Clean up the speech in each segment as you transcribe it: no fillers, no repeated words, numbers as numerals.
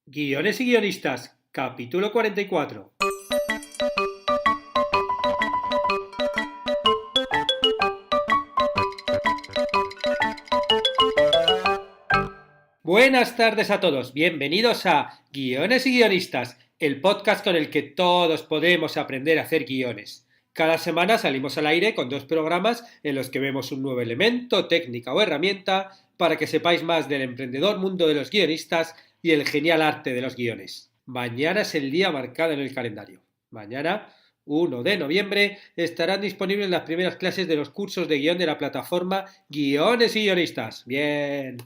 Guiones y guionistas, capítulo 44. Buenas tardes a todos, bienvenidos a Guiones y guionistas, el podcast con el que todos podemos aprender a hacer guiones. Cada semana salimos al aire con 2 programas en los que vemos un nuevo elemento, técnica o herramienta para que sepáis más del emprendedor mundo de los guionistas y el genial arte de los guiones. Mañana es el día marcado en el calendario. Mañana, 1 de noviembre, estarán disponibles las primeras clases de los cursos de guión de la plataforma Guiones y guionistas. Bien.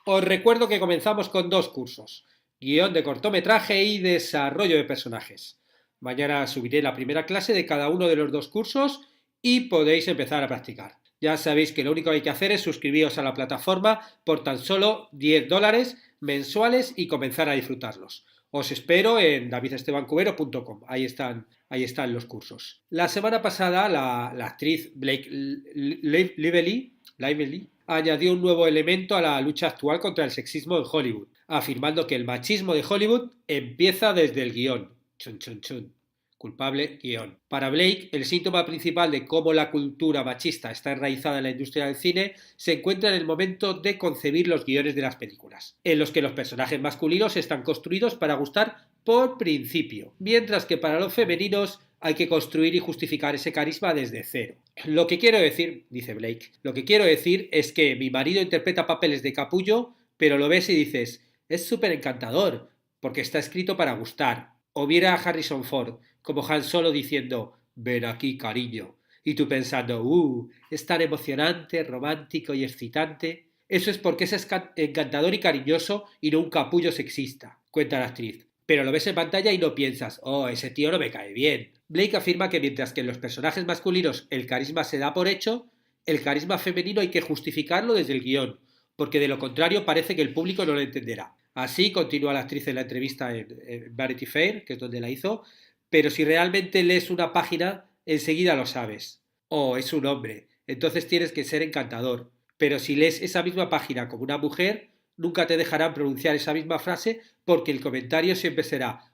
Os recuerdo que comenzamos con 2 cursos, guión de cortometraje y desarrollo de personajes. Mañana subiré la primera clase de cada uno de los 2 cursos y podéis empezar a practicar. Ya sabéis que lo único que hay que hacer es suscribiros a la plataforma por tan solo $10 mensuales y comenzar a disfrutarlos. Os espero en davidestebancubero.com, ahí están los cursos. La semana pasada la actriz Blake Lively añadió un nuevo elemento a la lucha actual contra el sexismo en Hollywood, afirmando que el machismo de Hollywood empieza desde el guión. Chun, chun, chun. Culpable, guión. Para Blake, el síntoma principal de cómo la cultura machista está enraizada en la industria del cine se encuentra en el momento de concebir los guiones de las películas, en los que los personajes masculinos están construidos para gustar por principio, mientras que para los femeninos hay que construir y justificar ese carisma desde cero. Lo que quiero decir, dice Blake, lo que quiero decir es que mi marido interpreta papeles de capullo, pero lo ves y dices, es súper encantador, porque está escrito para gustar. O viera a Harrison Ford como Han Solo diciendo, ven aquí, cariño. Y tú pensando, es tan emocionante, romántico y excitante. Eso es porque es encantador y cariñoso y no un capullo sexista, cuenta la actriz. Pero lo ves en pantalla y no piensas, ese tío no me cae bien. Blake afirma que mientras que en los personajes masculinos el carisma se da por hecho, el carisma femenino hay que justificarlo desde el guión, porque de lo contrario parece que el público no lo entenderá. Así continúa la actriz en la entrevista en Vanity Fair, que es donde la hizo, pero si realmente lees una página, enseguida lo sabes. Es un hombre, entonces tienes que ser encantador. Pero si lees esa misma página como una mujer, nunca te dejarán pronunciar esa misma frase porque el comentario siempre será,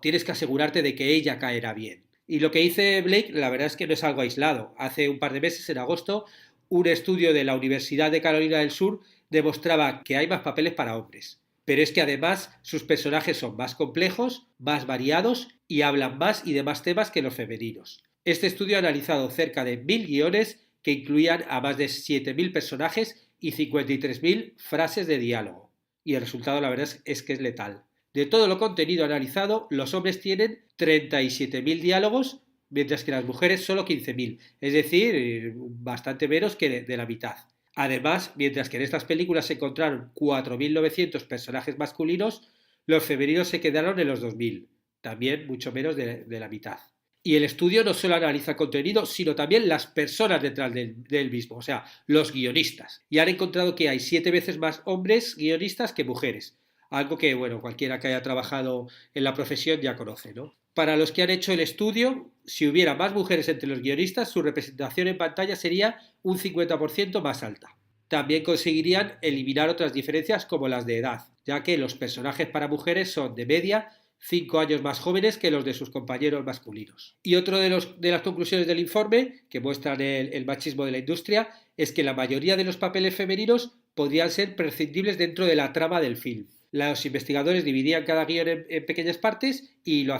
tienes que asegurarte de que ella caerá bien. Y lo que dice Blake, la verdad es que no es algo aislado. Hace un par de meses, en agosto, un estudio de la Universidad de Carolina del Sur demostraba que hay más papeles para hombres. Pero es que además sus personajes son más complejos, más variados y hablan más y de más temas que los femeninos. Este estudio ha analizado cerca de 1000 guiones que incluían a más de 7000 personajes y 53.000 frases de diálogo. Y el resultado, la verdad, es que es letal. De todo lo contenido analizado, los hombres tienen 37.000 diálogos, mientras que las mujeres solo 15.000, es decir, bastante menos que de la mitad. Además, mientras que en estas películas se encontraron 4.900 personajes masculinos, los femeninos se quedaron en los 2.000, también mucho menos de la mitad. Y el estudio no solo analiza el contenido, sino también las personas detrás del mismo, o sea, los guionistas. Y han encontrado que hay 7 veces más hombres guionistas que mujeres. Algo que, bueno, cualquiera que haya trabajado en la profesión ya conoce, ¿no? Para los que han hecho el estudio, si hubiera más mujeres entre los guionistas, su representación en pantalla sería un 50% más alta. También conseguirían eliminar otras diferencias como las de edad, ya que los personajes para mujeres son de media 5 años más jóvenes que los de sus compañeros masculinos. Y otro de las conclusiones del informe, que muestran el machismo de la industria, es que la mayoría de los papeles femeninos podrían ser prescindibles dentro de la trama del film. Los investigadores dividían cada guión en pequeñas partes y lo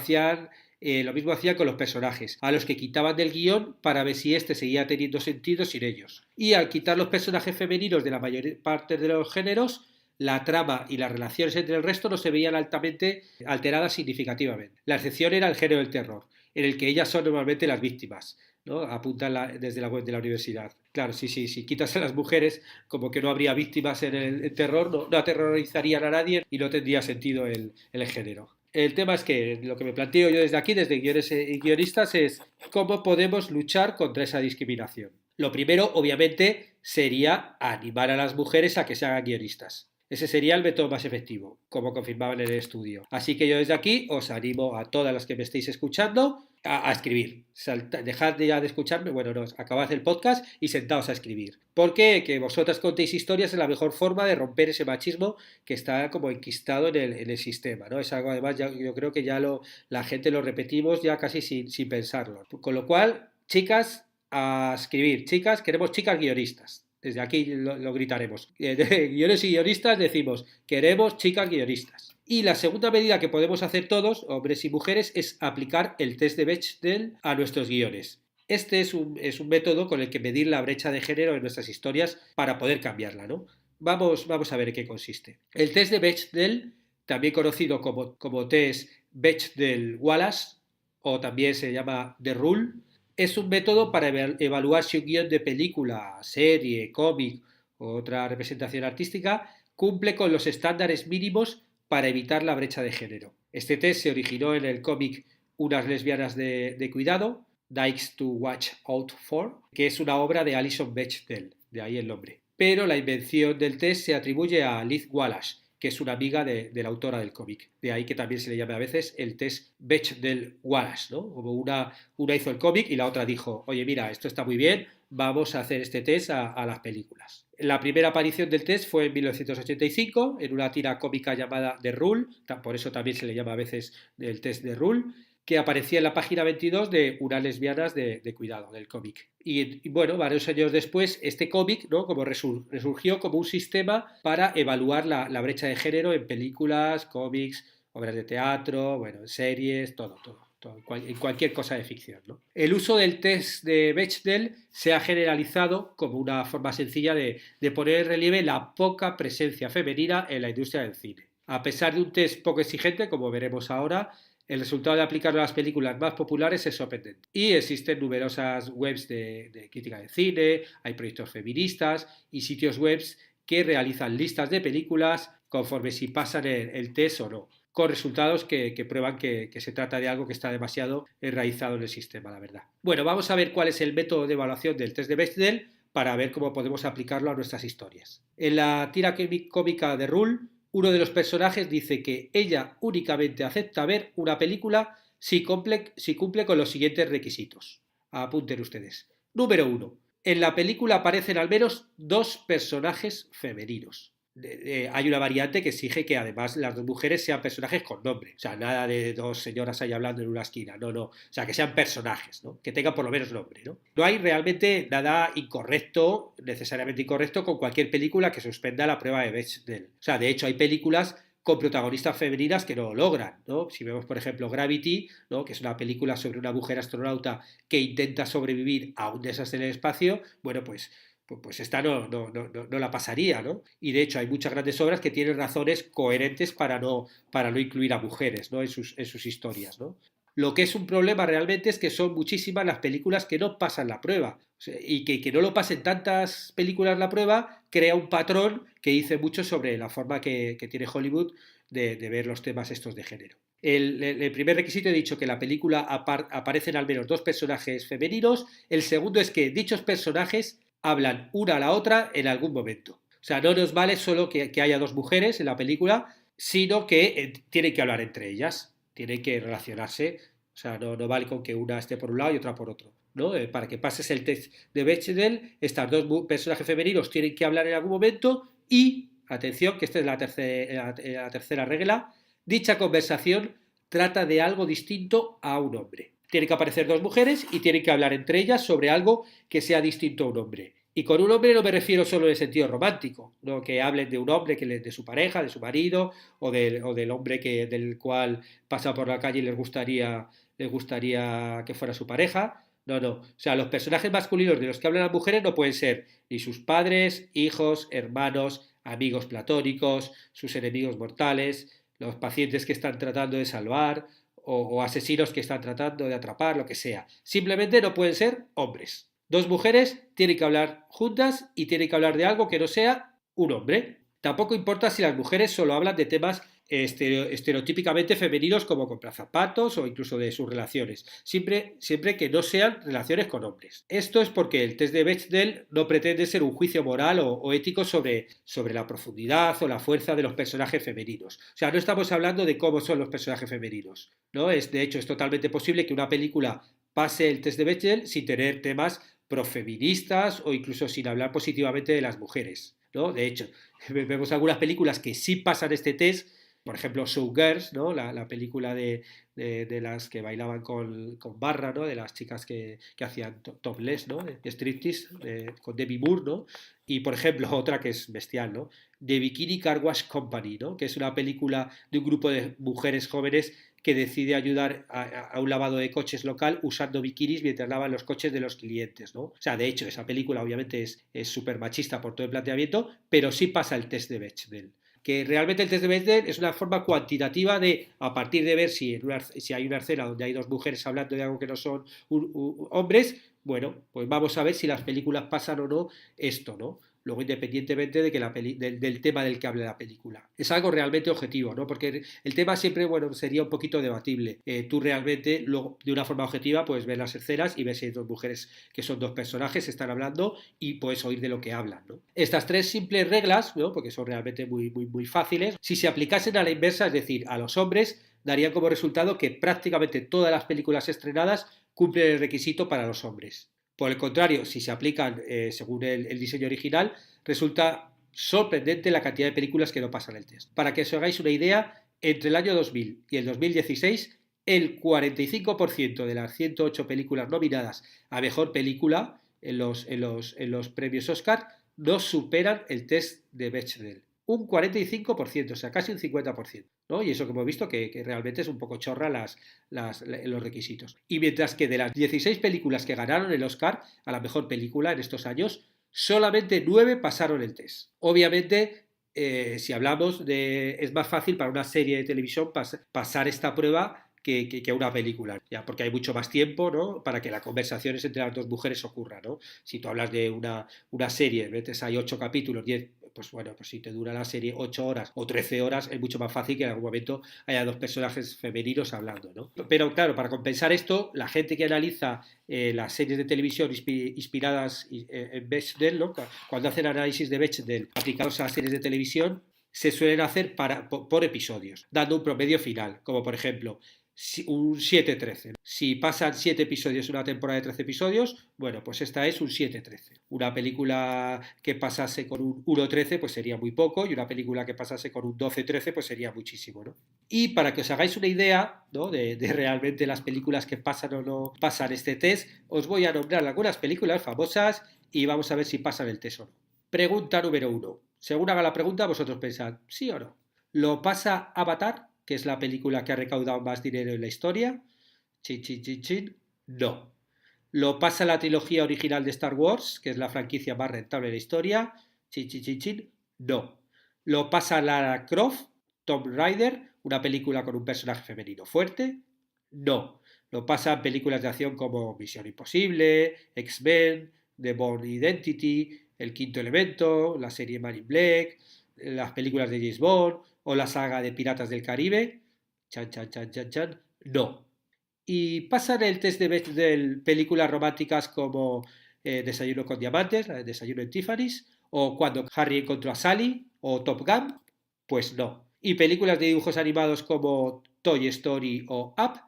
mismo hacían con los personajes, a los que quitaban del guión para ver si éste seguía teniendo sentido sin ellos. Y al quitar los personajes femeninos de la mayor parte de los géneros, la trama y las relaciones entre el resto no se veían altamente alteradas significativamente. La excepción era el género del terror, en el que ellas son normalmente las víctimas, ¿no? Apuntan desde la web de la universidad. Claro, sí, si quitas a las mujeres, como que no habría víctimas en el terror, no aterrorizarían a nadie y no tendría sentido el género. El tema es que lo que me planteo yo desde aquí, desde Guiones y Guionistas, es cómo podemos luchar contra esa discriminación. Lo primero, obviamente, sería animar a las mujeres a que se hagan guionistas. Ese sería el método más efectivo, como confirmaban en el estudio. Así que yo desde aquí os animo a todas las que me estéis escuchando a escribir. Dejad ya de escucharme, bueno, no, acabad el podcast y sentaos a escribir. Porque que vosotras contéis historias es la mejor forma de romper ese machismo que está como enquistado en el sistema, ¿no? Es algo, además, yo creo que ya la gente lo repetimos ya casi sin pensarlo. Con lo cual, chicas, a escribir. Chicas, queremos chicas guionistas. Desde aquí lo gritaremos. De guiones y guionistas decimos, queremos chicas guionistas. Y la segunda medida que podemos hacer todos, hombres y mujeres, es aplicar el test de Bechdel a nuestros guiones. Este es un método con el que medir la brecha de género en nuestras historias para poder cambiarla, ¿no? Vamos a ver en qué consiste. El test de Bechdel, también conocido como test Bechdel-Wallace, o también se llama The Rule, es un método para evaluar si un guión de película, serie, cómic u otra representación artística cumple con los estándares mínimos para evitar la brecha de género. Este test se originó en el cómic Unas lesbianas de cuidado, Dykes to Watch Out For, que es una obra de Alison Bechdel, de ahí el nombre. Pero la invención del test se atribuye a Liz Wallace, que es una amiga de la autora del cómic. De ahí que también se le llame a veces el test Bechdel-Wallace, ¿no? Como una hizo el cómic y la otra dijo, oye, mira, esto está muy bien, vamos a hacer este test a las películas. La primera aparición del test fue en 1985, en una tira cómica llamada The Rule, por eso también se le llama a veces el test The Rule, que aparecía en la página 22 de Unas lesbianas de cuidado, del cómic. Y bueno, varios años después, este cómic, ¿no? Como resurgió como un sistema para evaluar la brecha de género en películas, cómics, obras de teatro, bueno, en series, todo, en cualquier cosa de ficción, ¿no? El uso del test de Bechdel se ha generalizado como una forma sencilla de poner en relieve la poca presencia femenina en la industria del cine. A pesar de un test poco exigente, como veremos ahora, el resultado de aplicarlo a las películas más populares es sorprendente. Y existen numerosas webs de crítica de cine, hay proyectos feministas y sitios web que realizan listas de películas conforme si pasan el test o no, con resultados que prueban que se trata de algo que está demasiado enraizado en el sistema, la verdad. Bueno, vamos a ver cuál es el método de evaluación del test de Bechdel para ver cómo podemos aplicarlo a nuestras historias. En la tira cómica de Rule, uno de los personajes dice que ella únicamente acepta ver una película si cumple con los siguientes requisitos. Apunten ustedes. Número 1. En la película aparecen al menos 2 personajes femeninos. Hay una variante que exige que además las 2 mujeres sean personajes con nombre. O sea, nada de 2 señoras ahí hablando en una esquina. No. O sea, que sean personajes, ¿no? Que tengan por lo menos nombre, ¿no? No hay realmente nada incorrecto, necesariamente incorrecto, con cualquier película que suspenda la prueba de Bechdel. O sea, de hecho, hay películas con protagonistas femeninas que no lo logran, ¿no? Si vemos, por ejemplo, Gravity, ¿no? Que es una película sobre una mujer astronauta que intenta sobrevivir a un desastre en el espacio, bueno, pues esta no la pasaría, ¿no? Y de hecho hay muchas grandes obras que tienen razones coherentes para no incluir a mujeres, ¿no? en sus historias, ¿no? Lo que es un problema realmente es que son muchísimas las películas que no pasan la prueba. O sea, y que no lo pasen tantas películas la prueba crea un patrón que dice mucho sobre la forma que tiene Hollywood de ver los temas estos de género. El primer requisito he dicho que en la película aparecen al menos 2 personajes femeninos. El segundo es que dichos personajes hablan una a la otra en algún momento. O sea, no nos vale solo que haya 2 mujeres en la película, sino que tienen que hablar entre ellas, tienen que relacionarse. O sea, no vale con que una esté por un lado y otra por otro, ¿no? Para que pases el test de Bechdel, estas 2 personajes femeninos tienen que hablar en algún momento y, atención, que esta es la tercera regla, dicha conversación trata de algo distinto a un hombre. Tienen que aparecer 2 mujeres y tienen que hablar entre ellas sobre algo que sea distinto a un hombre. Y con un hombre no me refiero solo en el sentido romántico, no que hablen de un hombre de su pareja, de su marido, o del hombre del cual pasa por la calle y les gustaría que fuera su pareja. No. O sea, los personajes masculinos de los que hablan las mujeres no pueden ser ni sus padres, hijos, hermanos, amigos platónicos, sus enemigos mortales, los pacientes que están tratando de salvar, o asesinos que están tratando de atrapar, lo que sea. Simplemente no pueden ser hombres. 2 mujeres tienen que hablar juntas y tienen que hablar de algo que no sea un hombre. Tampoco importa si las mujeres solo hablan de temas estereotípicamente femeninos como comprar zapatos o incluso de sus relaciones, siempre que no sean relaciones con hombres. Esto es porque el test de Bechdel no pretende ser un juicio moral o ético sobre la profundidad o la fuerza de los personajes femeninos. O sea, no estamos hablando de cómo son los personajes femeninos, ¿no? De hecho, es totalmente posible que una película pase el test de Bechdel sin tener temas profeministas o incluso sin hablar positivamente de las mujeres, ¿no? De hecho, vemos algunas películas que sí pasan este test, por ejemplo, Showgirls, ¿no? La película de las que bailaban con barra, ¿no? De las chicas que hacían topless, ¿no? De striptease, con Demi Moore, ¿no? Y, por ejemplo, otra que es bestial, ¿no? The Bikini Car Wash Company, ¿no? Que es una película de un grupo de mujeres jóvenes que decide ayudar a un lavado de coches local usando bikinis mientras lavan los coches de los clientes, ¿no? O sea, de hecho, esa película obviamente es súper machista por todo el planteamiento, pero sí pasa el test de Bechdel. Que realmente el test de Bechdel es una forma cuantitativa de, a partir de ver si hay una escena donde hay dos mujeres hablando de algo que no son hombres, bueno, pues vamos a ver si las películas pasan o no esto, ¿no? Luego, independientemente de que del tema del que hable la película. Es algo realmente objetivo, ¿no? Porque el tema siempre, bueno, sería un poquito debatible. Tú realmente, luego, de una forma objetiva, puedes ver las escenas y ver si hay dos mujeres que son dos personajes, están hablando y puedes oír de lo que hablan, ¿no? Estas tres simples reglas, ¿no? Porque son realmente muy, muy, muy fáciles, si se aplicasen a la inversa, es decir, a los hombres, darían como resultado que prácticamente todas las películas estrenadas cumplen el requisito para los hombres. Por el contrario, si se aplican según el diseño original, resulta sorprendente la cantidad de películas que no pasan el test. Para que os hagáis una idea, entre el año 2000 y el 2016, el 45% de las 108 películas nominadas a Mejor Película en los premios Oscar no superan el test de Bechdel. Un 45%, o sea, casi un 50%, ¿no? Y eso que hemos visto que realmente es un poco chorra los requisitos. Y mientras que de las 16 películas que ganaron el Oscar a la mejor película en estos años, solamente 9 pasaron el test. Obviamente, si hablamos es más fácil para una serie de televisión pasar esta prueba que una película, ya, porque hay mucho más tiempo, ¿no? Para que las conversaciones entre las dos mujeres ocurran, ¿no? Si tú hablas de una serie, metes ahí 8 capítulos, 10, pues bueno, pues si te dura la serie 8 horas o 13 horas, es mucho más fácil que en algún momento haya dos personajes femeninos hablando, ¿no? Pero claro, para compensar esto, la gente que analiza las series de televisión inspiradas en Bechdel, ¿no? Cuando hacen análisis de Bechdel aplicados a series de televisión, se suelen hacer por episodios, dando un promedio final, como por ejemplo un 7-13. Si pasan 7 episodios en una temporada de 13 episodios, bueno, pues esta es un 7-13. Una película que pasase con un 1-13 pues sería muy poco, y una película que pasase con un 12-13 pues sería muchísimo, ¿no? Y para que os hagáis una idea, ¿no? de realmente las películas que pasan o no pasan este test, os voy a nombrar algunas películas famosas y vamos a ver si pasan el test o no. Pregunta número 1. Según haga la pregunta, vosotros pensad, ¿sí o no? ¿Lo pasa Avatar, que es la película que ha recaudado más dinero en la historia? Chin, chin, chin, chin. No. ¿Lo pasa la trilogía original de Star Wars, que es la franquicia más rentable de la historia? Chin, chin, chin, chin. No. ¿Lo pasa Lara Croft, Tomb Raider, una película con un personaje femenino fuerte? No. ¿Lo pasan películas de acción como Misión Imposible, X-Men, The Bourne Identity, El Quinto Elemento, la serie Man in Black, las películas de James Bond o la saga de Piratas del Caribe? Chan, chan, chan, chan, chan. No. Y pasan el test de películas románticas como Desayuno con Diamantes, Desayuno en Tiffany's, o Cuando Harry encontró a Sally, o Top Gun. Pues no. Y películas de dibujos animados como Toy Story o Up,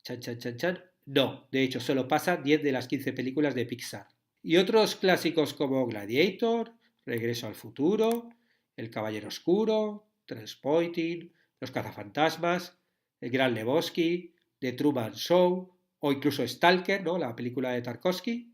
chan, chan, chan, chan. No. De hecho, solo pasan 10 de las 15 películas de Pixar. Y otros clásicos como Gladiator, Regreso al futuro, El Caballero Oscuro, Trainspotting, Los Cazafantasmas, El Gran Lebowski, The Truman Show o incluso Stalker, ¿no? La película de Tarkovsky,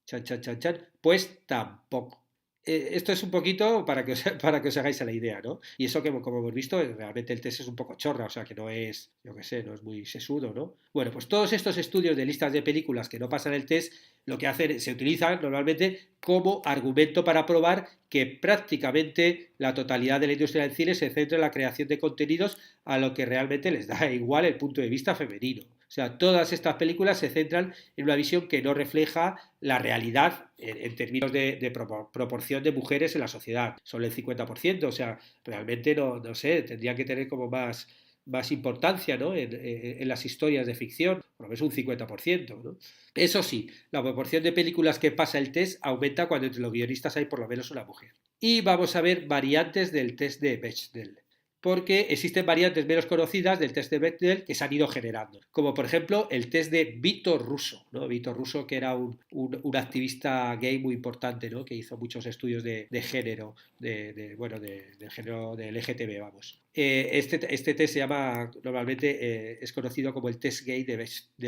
chan, chan, chan, chan, pues tampoco. Esto es un poquito para que os hagáis a la idea, ¿no? Y eso que, como hemos visto, realmente el test es un poco chorra, o sea que no es, yo qué sé, no es muy sesudo, ¿no? Bueno, pues todos estos estudios de listas de películas que no pasan el test, lo que hacen, se utilizan normalmente como argumento para probar que prácticamente la totalidad de la industria del cine se centra en la creación de contenidos a lo que realmente les da igual el punto de vista femenino. O sea, todas estas películas se centran en una visión que no refleja la realidad en términos de proporción de mujeres en la sociedad. Son el 50%, o sea, realmente no sé, tendría que tener como más importancia, ¿no? En las historias de ficción, por lo menos un 50%, ¿no? Eso sí, la proporción de películas que pasa el test aumenta cuando entre los guionistas hay por lo menos una mujer. Y vamos a ver variantes del test de Bechdel, porque existen variantes menos conocidas del test de Bechdel que se han ido generando, como por ejemplo el test de Vítor Russo, ¿no? Vítor Russo, que era un activista gay muy importante, ¿no? Que hizo muchos estudios de género, del género del LGTB, vamos. Este test se llama, normalmente es conocido como el test gay de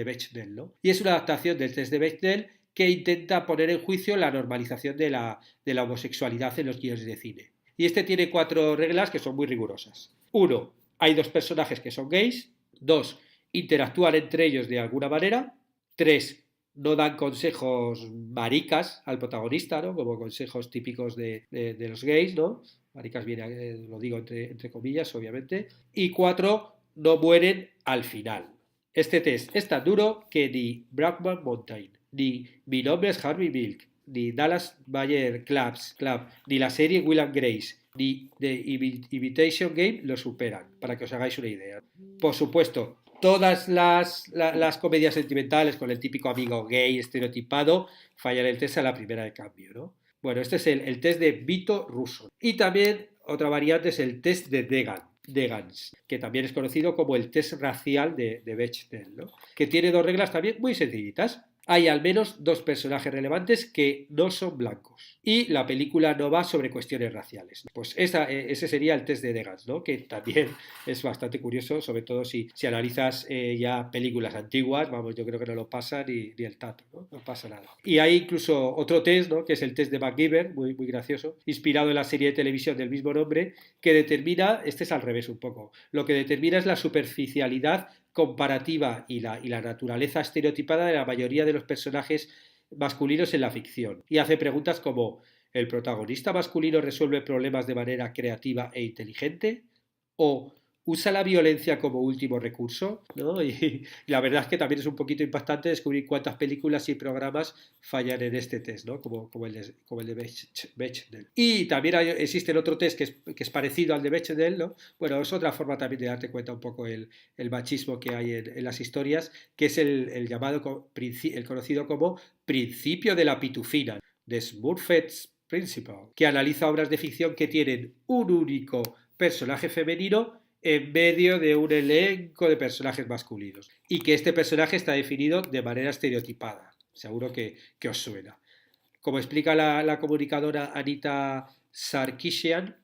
Bechdel, ¿no? Y es una adaptación del test de Bechdel que intenta poner en juicio la normalización de la homosexualidad en los guiones de cine. Y este tiene 4 reglas que son muy rigurosas. 1. Hay 2 personajes que son gays. 2. Interactúan entre ellos de alguna manera. 3. No dan consejos maricas al protagonista, ¿no? Como consejos típicos de los gays, ¿no? Maricas viene, lo digo entre comillas, obviamente. Y 4. No mueren al final. Este test es tan duro que ni Brokeback Mountain, ni Mi nombre es Harvey Milk, ni Dallas Buyer Club, ni la serie Will and Grace, ni The Invitation Game lo superan, para que os hagáis una idea. Por supuesto, todas las comedias sentimentales con el típico amigo gay estereotipado fallan el test a la primera de cambio, ¿no? Bueno, este es el test de Vito Russo. Y también otra variante es el test de Degans, que también es conocido como el test racial de Bechdel, ¿no? Que tiene 2 reglas también muy sencillitas. Hay al menos 2 personajes relevantes que no son blancos. Y la película no va sobre cuestiones raciales. Pues ese sería el test de Degans, ¿no? Que también es bastante curioso, sobre todo si analizas ya películas antiguas, vamos, yo creo que no lo pasa ni el tato, ¿no? No pasa nada. Y hay incluso otro test, ¿no? Que es el test de MacGyver, muy, muy gracioso, inspirado en la serie de televisión del mismo nombre, que determina, este es al revés un poco, lo que determina es la superficialidad comparativa y la naturaleza estereotipada de la mayoría de los personajes masculinos en la ficción. Y hace preguntas como: ¿el protagonista masculino resuelve problemas de manera creativa e inteligente? ¿O usa la violencia como último recurso? ¿No? Y la verdad es que también es un poquito impactante descubrir cuántas películas y programas fallan en este test, ¿no? Como el de Bechdel. Y también existe otro test que es parecido al de Bechdel, ¿no? Bueno, es otra forma también de darte cuenta un poco el machismo que hay en las historias, que es el llamado, el conocido como principio de la pitufina, de Smurfit's Principle, que analiza obras de ficción que tienen un único personaje femenino en medio de un elenco de personajes masculinos, y que este personaje está definido de manera estereotipada. Seguro que os suena. Como explica la comunicadora Anita Sarkeesian,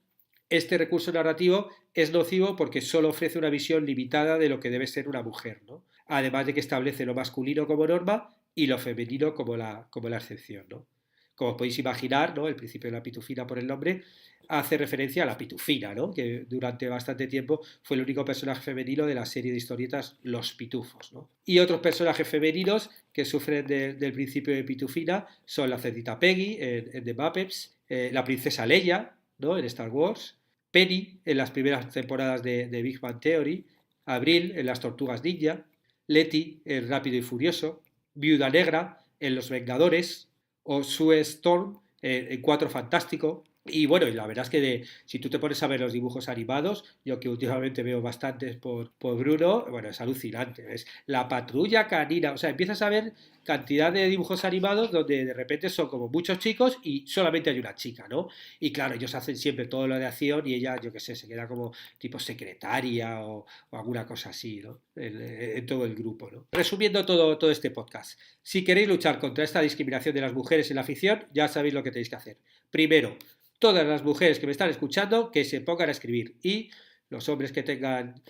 este recurso narrativo es nocivo porque solo ofrece una visión limitada de lo que debe ser una mujer, ¿no? Además de que establece lo masculino como norma y lo femenino como la excepción, ¿no? Como os podéis imaginar, ¿no? El principio de la pitufina, por el nombre, hace referencia a la pitufina, ¿no? Que durante bastante tiempo fue el único personaje femenino de la serie de historietas Los Pitufos, ¿no? Y otros personajes femeninos que sufren del principio de pitufina son la cerdita Peggy en The Muppets, la princesa Leia, ¿no? En Star Wars, Penny en las primeras temporadas de Big Bang Theory, Abril en las Tortugas Ninja, Letty en Rápido y Furioso, Viuda Negra en Los Vengadores, o Sue Storm en Cuatro Fantástico. Y bueno, y la verdad es que si tú te pones a ver los dibujos animados, yo que últimamente veo bastantes por Bruno, bueno, es alucinante. Es la patrulla canina, o sea, empiezas a ver cantidad de dibujos animados donde de repente son como muchos chicos y solamente hay una chica, ¿no? Y claro, ellos hacen siempre todo lo de acción y ella, yo qué sé, se queda como tipo secretaria o alguna cosa así, ¿no? En todo el grupo, ¿no? Resumiendo todo este podcast, si queréis luchar contra esta discriminación de las mujeres en la ficción, ya sabéis lo que tenéis que hacer. Primero, todas las mujeres que me están escuchando que se pongan a escribir, y los hombres que tengan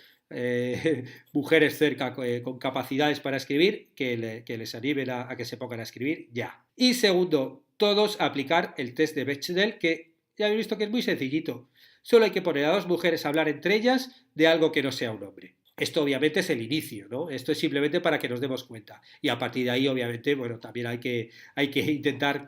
mujeres cerca con capacidades para escribir, que les animen a que se pongan a escribir ya. Y segundo, todos aplicar el test de Bechdel, que ya habéis visto que es muy sencillito. Solo hay que poner a 2 mujeres a hablar entre ellas de algo que no sea un hombre. Esto obviamente es el inicio, ¿no? Esto es simplemente para que nos demos cuenta. Y a partir de ahí, obviamente, bueno, también hay que intentar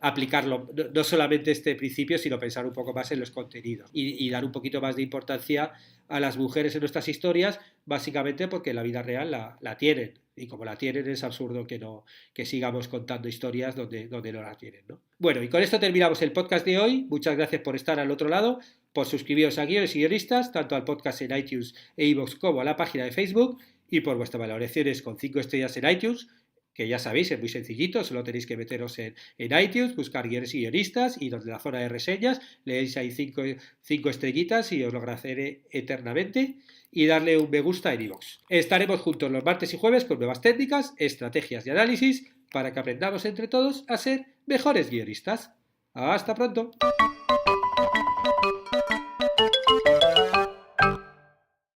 aplicarlo, no solamente este principio, sino pensar un poco más en los contenidos y dar un poquito más de importancia a las mujeres en nuestras historias, básicamente porque en la vida real la tienen. Y como la tienen, es absurdo que sigamos contando historias donde no la tienen, ¿no? Bueno, y con esto terminamos el podcast de hoy. Muchas gracias por estar al otro lado, por suscribiros a Guiones y Guionistas, tanto al podcast en iTunes e iVoox como a la página de Facebook, y por vuestras valoraciones con 5 estrellas en iTunes, que ya sabéis, es muy sencillito, solo tenéis que meteros en iTunes, buscar Guiones y Guionistas, y donde la zona de reseñas leéis ahí 5 estrellitas y os lo agradeceré eternamente, y darle un me gusta en iVoox. Estaremos juntos los martes y jueves con nuevas técnicas, estrategias y análisis para que aprendamos entre todos a ser mejores guionistas. ¡Hasta pronto!